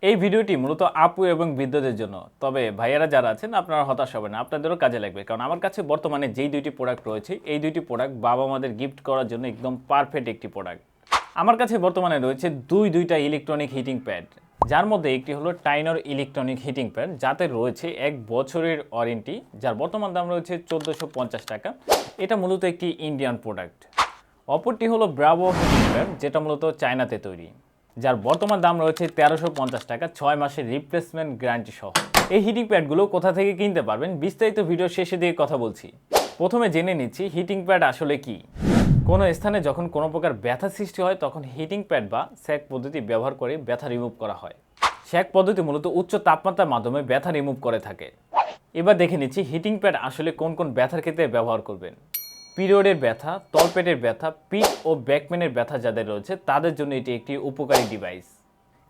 এই ভিডিওটি মূলত আপু এবং বৃদ্ধদের জন্য। তবে ভাইয়ারা যারা আছেন আপনারা হতাশ হবেন না, আপনাদেরও কাজে লাগবে। কারণ আমার কাছে বর্তমানে যেই দুইটি প্রোডাক্ট রয়েছে এই দুইটি প্রোডাক্ট বাবা মাদের গিফট করার জন্য একদম পারফেক্ট একটি প্রোডাক্ট। আমার কাছে বর্তমানে রয়েছে দুইটা ইলেকট্রনিক হিটিং প্যাড, যার মধ্যে একটি হলো টাইনর ইলেকট্রনিক হিটিং প্যাড, যাতে রয়েছে 1 বছরের ওয়ারেন্টি, যার বর্তমান দাম রয়েছে 1450 টাকা। এটা মূলত একটি ইন্ডিয়ান প্রোডাক্ট। অপরটি হলো ব্রাভো হিটিং প্যাড, যেটা মূলত চায়নাতে তৈরি, যার বর্তমান দাম রয়েছে 1350 টাকা, 6 মাসের রিপ্লেসমেন্ট গ্যারান্টি সহ। এই হিটিং প্যাডগুলো কোথা থেকে কিনতে পারবেন বিস্তারিত ভিডিও শেষে দিয়ে কথা বলছি। প্রথমে জেনে নিচ্ছি হিটিং প্যাড আসলে কি। কোনো স্থানে যখন কোনো প্রকার ব্যথা সৃষ্টি হয় তখন হিটিং প্যাড বা স্যাক পদ্ধতি ব্যবহার করে ব্যথা রিমুভ করা হয়। স্যাক পদ্ধতি মূলত উচ্চ তাপমাত্রার মাধ্যমে ব্যথা রিমুভ করে থাকে। এবার দেখে নিচ্ছি হিটিং প্যাড আসলে কোন কোন ব্যথার ক্ষেত্রে ব্যবহার করবেন। পিরিয়ডের ব্যথা, তলপেটের ব্যথা, পিঠ ও ব্যাকপেনের ব্যথা যাদের রয়েছে তাদের জন্য এটি একটি উপকারী ডিভাইস।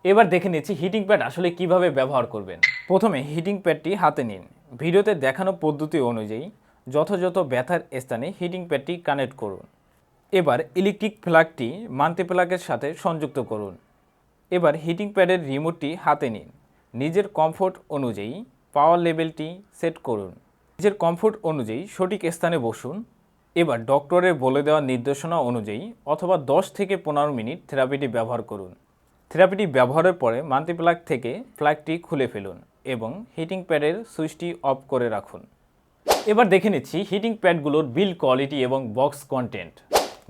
এবার দেখে নিচ্ছি হিটিং প্যাড আসলে কিভাবে ব্যবহার করবেন। প্রথমে হিটিং প্যাডটি হাতে নিন। ভিডিওতে দেখানো পদ্ধতি অনুযায়ী যথাযথ ব্যথার স্থানে হিটিং প্যাডটি কানেক্ট করুন। এবার ইলেকট্রিক প্লাগটি মাল্টি প্লাগের সাথে সংযুক্ত করুন। এবার হিটিং প্যাডের রিমোটটি হাতে নিন। নিজের কমফোর্ট অনুযায়ী পাওয়ার লেভেলটি সেট করুন। নিজের কমফোর্ট অনুযায়ী সঠিক স্থানে বসুন। এবার ডক্টরের বলে দেওয়া নির্দেশনা অনুযায়ী অথবা 10 থেকে 15 মিনিট থেরাপিটি ব্যবহার করুন। থেরাপিটি ব্যবহারের পরে মাল্টি প্লাগ থেকে প্লাগটি খুলে ফেলুন এবং হিটিং প্যাডের সুইচটি অফ করে রাখুন। এবার দেখে নিচ্ছি হিটিং প্যাডগুলোর বিল্ড কোয়ালিটি এবং বক্স কন্টেন্ট।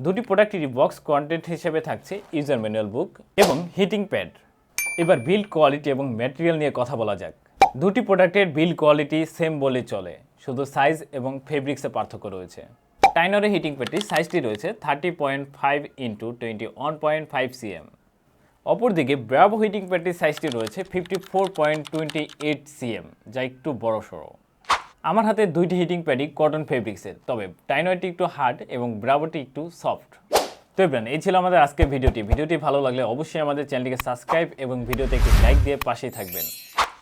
দুটি প্রোডাক্টেরই বক্স কন্টেন্ট হিসেবে থাকছে ইউজার ম্যানুয়াল বুক এবং হিটিং প্যাড। এবার বিল্ড কোয়ালিটি এবং ম্যাটেরিয়াল নিয়ে কথা বলা যাক। দুটি প্রোডাক্টের বিল্ড কোয়ালিটি সেম বলে চলে, শুধু সাইজ এবং ফেব্রিক্সে পার্থক্য রয়েছে। টাইনরের হিটিং প্যাডটির সাইজটি রয়েছে 30.5 × 21.5 cm। অপরদিকে ব্রাভো হিটিং প্যাডটির সাইজটি রয়েছে 54.28 cm, যা একটু বড়সড়। আমার হাতে দুইটি হিটিং প্যাডই কটন ফেব্রিক্সের, তবে টাইনরটি একটু হার্ড এবং ব্রাভোটি একটু সফট। তো এবার এই ছিল আমাদের আজকের ভিডিওটি ভালো লাগলে অবশ্যই আমাদের চ্যানেলটিকে সাবস্ক্রাইব এবং ভিডিওতে একটি লাইক দিয়ে পাশেই থাকবেন।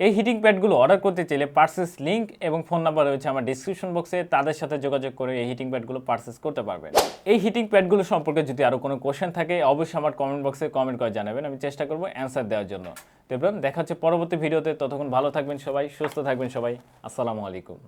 এই হিটিং প্যাডগুলো অর্ডার করতে চাইলে পারচেস লিঙ্ক এবং ফোন নাম্বার রয়েছে আমার ডিসক্রিপশন বক্সে, তাদের সাথে যোগাযোগ করে এই হিটিং প্যাডগুলো পারচেস করতে পারবেন। এই হিটিং প্যাডগুলো সম্পর্কে যদি আরও কোনো কোশ্চেন থাকে অবশ্যই আমার কমেন্ট বক্সে কমেন্ট করে জানাবেন, আমি চেষ্টা করব অ্যান্সার দেওয়ার জন্য। তো এবার দেখা হচ্ছে পরবর্তী ভিডিওতে, ততক্ষণ ভালো থাকবেন সবাই, সুস্থ থাকবেন সবাই। আসসালামু আলাইকুম।